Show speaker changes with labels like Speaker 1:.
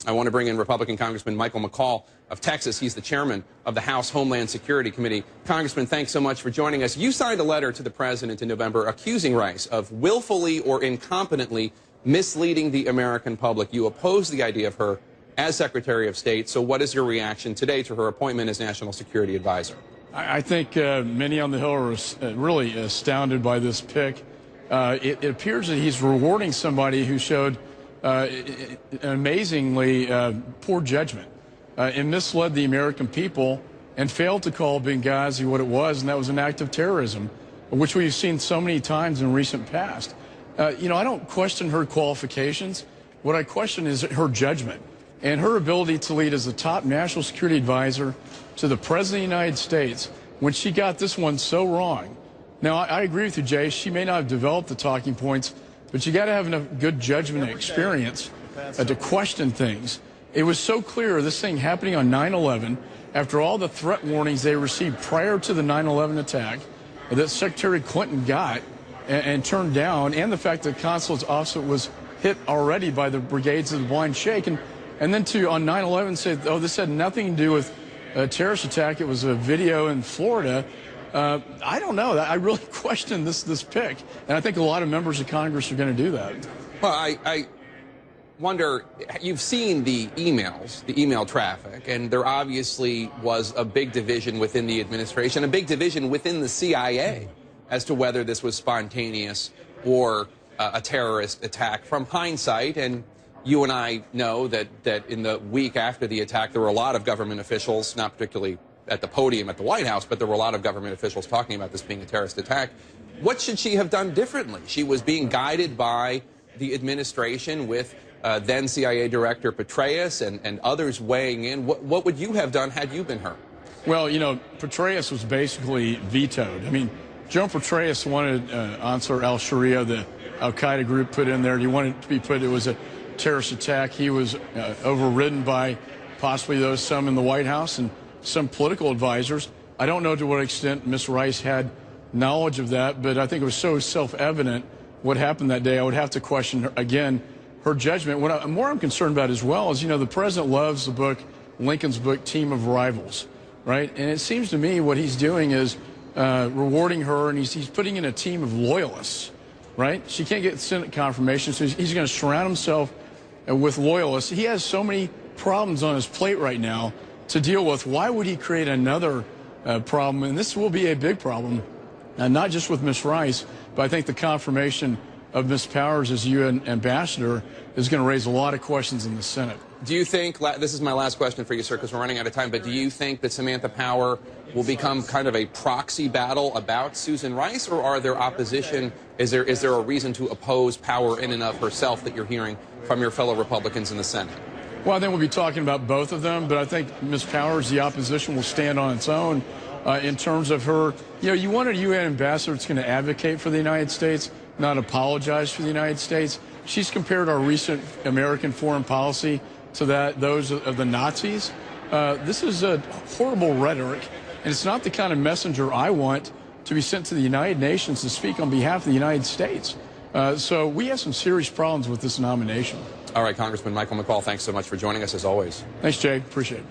Speaker 1: I want to bring in Republican Congressman Michael McCaul of Texas. He's the chairman of the House Homeland Security Committee. Congressman, thanks so much for joining us. You signed a letter to the president in November accusing Rice of willfully or incompetently misleading the American public. You oppose the idea of her as Secretary of State. So what is your reaction today to her appointment as National Security Advisor?
Speaker 2: I think many on the Hill are really astounded by this pick. It appears that he's rewarding somebody who showed amazingly poor judgment and misled the American people and failed to call Benghazi what it was, and that was an act of terrorism, which we've seen so many times in recent past. I don't question her qualifications. What I question is her judgment and her ability to lead as the top national security advisor to the President of the United States when she got this one so wrong. Now, I agree with you, Jay. She may not have developed the talking points, but you got to have enough good judgment and experience to question things. It was so clear, this thing happening on 9/11, after all the threat warnings they received prior to the 9/11 attack, that Secretary Clinton got and turned down, and the fact that the consulate's office was hit already by the brigades of the Blind Sheikh, and then to, on 9/11, say, oh, this had nothing to do with a terrorist attack. It was a video in Florida. I don't know. I really question this pick, and I think a lot of members of Congress are going to do that.
Speaker 1: Well, I wonder, you've seen the emails, the email traffic, and there obviously was a big division within the administration, a big division within the CIA as to whether this was spontaneous or a terrorist attack. From hindsight, and you and I know that in the week after the attack, there were a lot of government officials, not particularly at the podium at the White House, but there were a lot of government officials talking about this being a terrorist attack. What should she have done differently? She was being guided by the administration with then CIA Director Petraeus and others weighing in. What would you have done had you been her?
Speaker 2: Well, Petraeus was basically vetoed. I mean, General Petraeus wanted Ansar al-Sharia, the al-Qaeda group, put in there. He wanted it to be put, it was a terrorist attack. He was overridden by possibly some in the White House and some political advisors. I don't know to what extent Ms. Rice had knowledge of that, but I think it was so self-evident what happened that day. I would have to question her, again, her judgment. What I'm concerned about as well is, the president loves the book, Lincoln's book, Team of Rivals, right? And it seems to me what he's doing is rewarding her, and he's putting in a team of loyalists, right? She can't get Senate confirmation, so he's going to surround himself with loyalists. He has so many problems on his plate right now to deal with. Why would he create another problem? And this will be a big problem, not just with Ms. Rice, but I think the confirmation of Ms. Powers as UN ambassador is going to raise a lot of questions in the Senate.
Speaker 1: Do you think, this is my last question for you, sir, because we're running out of time, but do you think that Samantha Power will become kind of a proxy battle about Susan Rice, or are there opposition? Is there a reason to oppose Power in and of herself that you're hearing from your fellow Republicans in the Senate?
Speaker 2: Well, I think we'll be talking about both of them, but I think Ms. Powers, the opposition, will stand on its own in terms of her. You want a UN ambassador that's going to advocate for the United States, not apologize for the United States. She's compared our recent American foreign policy to those of the Nazis. This is a horrible rhetoric, and it's not the kind of messenger I want to be sent to the United Nations to speak on behalf of the United States. So we have some serious problems with this nomination.
Speaker 1: All right, Congressman Michael McCaul, thanks so much for joining us as always.
Speaker 2: Thanks, Jay. Appreciate it.